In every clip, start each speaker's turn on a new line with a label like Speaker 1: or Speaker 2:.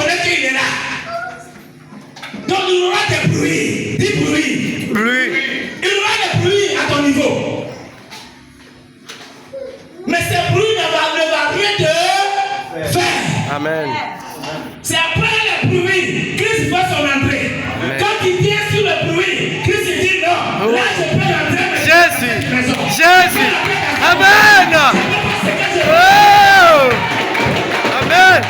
Speaker 1: connaît qu'il est là. Donc il y aura des bruits. Dis bruit.
Speaker 2: Bruit.
Speaker 1: Il y aura des bruits à ton niveau. Mais ces bruits ne va rien te faire.
Speaker 2: Amen.
Speaker 1: C'est après le bruit, Christ fait son entrée.
Speaker 2: Amen.
Speaker 1: Quand il vient sur le bruit, Christ dit non. Là, je peux rentrer.
Speaker 2: Jésus. Jésus. Amen. Oh. Amen.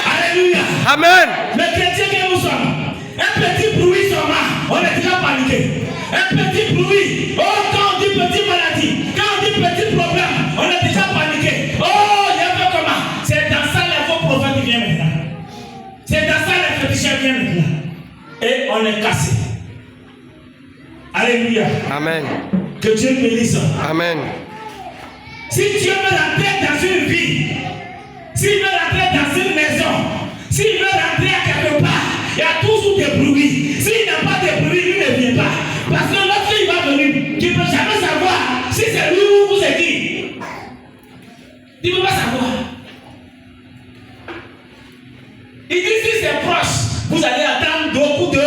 Speaker 1: Alléluia.
Speaker 2: Amen.
Speaker 1: Les chrétiens que nous sommes, un petit bruit seulement, on est déjà paniqué. Un petit bruit, oh, quand on dit petite maladie, quand on dit petit problème, on est déjà paniqué. Oh, il y a fait comment? C'est dans ça les faux prophètes qui viennent maintenant. C'est dans ça les féticheurs viennent maintenant. Et on est cassé. Alléluia.
Speaker 2: Amen.
Speaker 1: Que Dieu bénisse.
Speaker 2: Amen.
Speaker 1: Si Dieu veut rentrer dans une vie, s'il veut rentrer dans une maison, s'il veut rentrer à quelque part, il y a toujours des bruits. S'il n'a pas de bruit, il ne vient pas. Parce que lorsqu'il va venir, tu ne peux jamais savoir si c'est lui ou c'est qui. Tu ne peux pas savoir. Il dit si c'est proche, vous allez attendre beaucoup de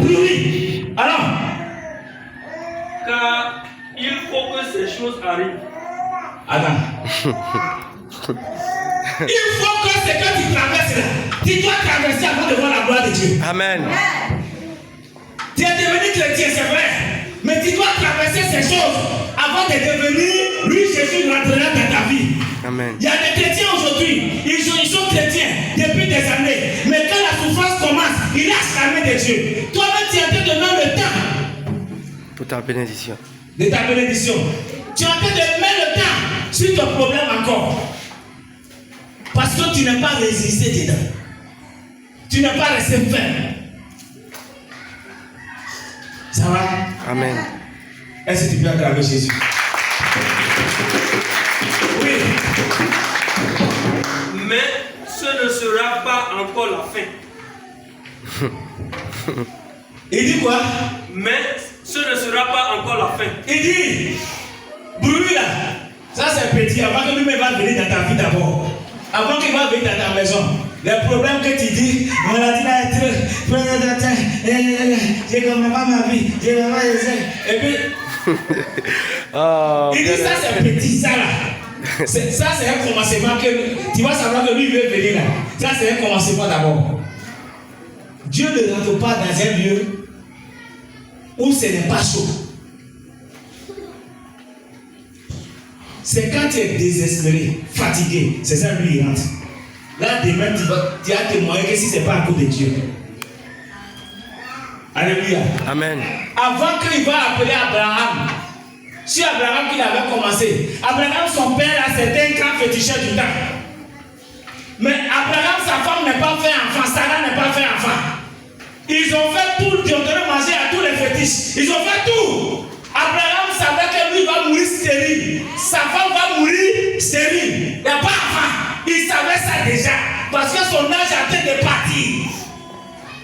Speaker 1: bruit. Alors,
Speaker 3: car il faut que ces choses arrivent.
Speaker 1: attends. Il faut que ce que tu traverses là, tu dois traverser avant de voir la gloire de Dieu.
Speaker 2: Amen.
Speaker 1: Tu es devenu chrétien, c'est vrai. Mais tu dois traverser ces choses avant de devenir, lui, Jésus rentrera dans ta vie.
Speaker 2: Amen.
Speaker 1: Il y a des chrétiens aujourd'hui, ils sont chrétiens depuis des années. Mais quand la souffrance commence, ils lâchent la main de Dieu. Toi-même, tu es en train de donner le temps
Speaker 2: Pour ta bénédiction.
Speaker 1: de ta bénédiction. Tu es en train de mettre le temps sur ton problème encore. Parce que tu n'as pas résisté dedans. Tu n'as pas resté ferme. Ça va?
Speaker 2: Amen.
Speaker 1: Est-ce que tu peux acclamer Jésus? Oui.
Speaker 3: Mais ce ne sera pas encore la fin.
Speaker 1: Il dit quoi?
Speaker 3: Mais ce ne sera pas encore la fin.
Speaker 1: Il dit, bruit là, ça c'est petit, avant que lui-même va venir dans ta vie d'abord. Avant qu'il va venir dans ta maison. Les problèmes que tu dis, maladie là est trop, je ne comprends pas ma vie, je ne comprends pas les ailes. Et puis,
Speaker 2: Oh,
Speaker 1: il dit ça c'est petit, ça là. Ça c'est un commencement que tu vas savoir que lui veut venir là. Ça c'est un commencement d'abord. Dieu ne rentre pas dans un lieu où ce n'est pas chaud. C'est quand tu es désespéré, fatigué, c'est ça lui il rentre. Là demain tu as témoigné que si ce n'est pas à cause de Dieu. Alléluia.
Speaker 2: Amen.
Speaker 1: Avant qu'il va appeler Abraham, si Abraham qu'il avait commencé, Abraham son père là c'était un grand féticheur du temps. Mais Abraham sa femme n'a pas fait enfant, Sarah n'a pas fait enfant. Ils ont fait tout, ils ont donné manger à tous les fétiches. Ils ont fait tout. Abraham savait que lui va mourir stérile. Sa femme va mourir stérile. Il n'y a pas enfant. Il savait ça déjà. Parce que son âge a été de partir.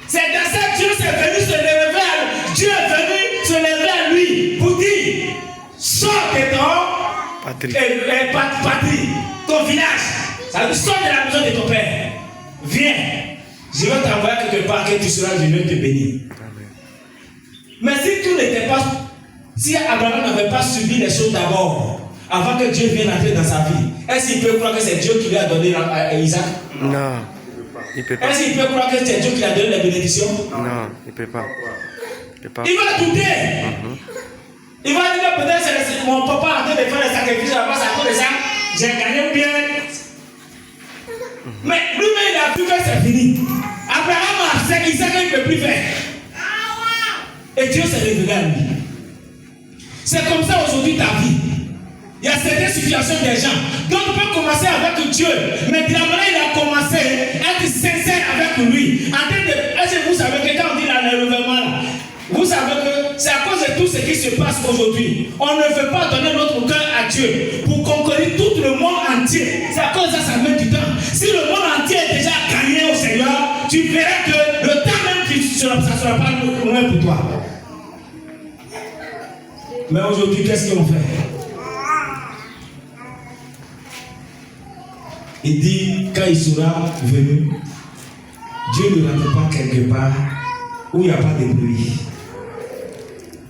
Speaker 1: C'est dans ça que Dieu s'est venu se lever à lui. Dieu est venu se lever à lui pour dire sors de ton patrie, ton village. Ça veut dire sors de la maison de ton père. Viens. Je vais t'envoyer quelque part que tu seras venu te bénir. Mais si tout n'était pas, si Abraham n'avait pas subi les choses d'abord, avant que Dieu vienne entrer dans sa vie, est-ce qu'il peut croire que c'est Dieu qui lui a donné à Isaac?
Speaker 2: Non, il peut pas.
Speaker 1: Est-ce qu'il peut croire que c'est Dieu qui lui a donné la bénédiction?
Speaker 2: Non, il peut pas. Il peut pas.
Speaker 1: Il va douter. Il va dire que peut-être c'est mon papa en train de faire les sacrifices là-bas, à cause de ça, j'ai gagné bien. Mais lui-même il a vu que c'est fini. Abraham a fait Isaac qu'il ne peut plus faire. Et Dieu s'est révélé à lui. C'est comme ça aujourd'hui ta vie. Il y a certaines situations des gens. Donc tu peux commencer avec Dieu. Mais de la manière il a commencé, être sincère avec lui. Est-ce que vous savez que quand on dit l'enlèvement là, vous savez que c'est à cause de tout ce qui se passe aujourd'hui. On ne veut pas donner notre cœur à Dieu pour conquérir tout le monde entier. C'est à cause de ça, ça met du temps. Si le monde entier est déjà gagné au Seigneur, tu verras que le temps même, ça ne sera pas loin pour toi. Mais aujourd'hui, qu'est-ce qu'on fait? Il dit, quand il sera venu, Dieu ne rentre pas quelque part où il n'y a pas de bruit.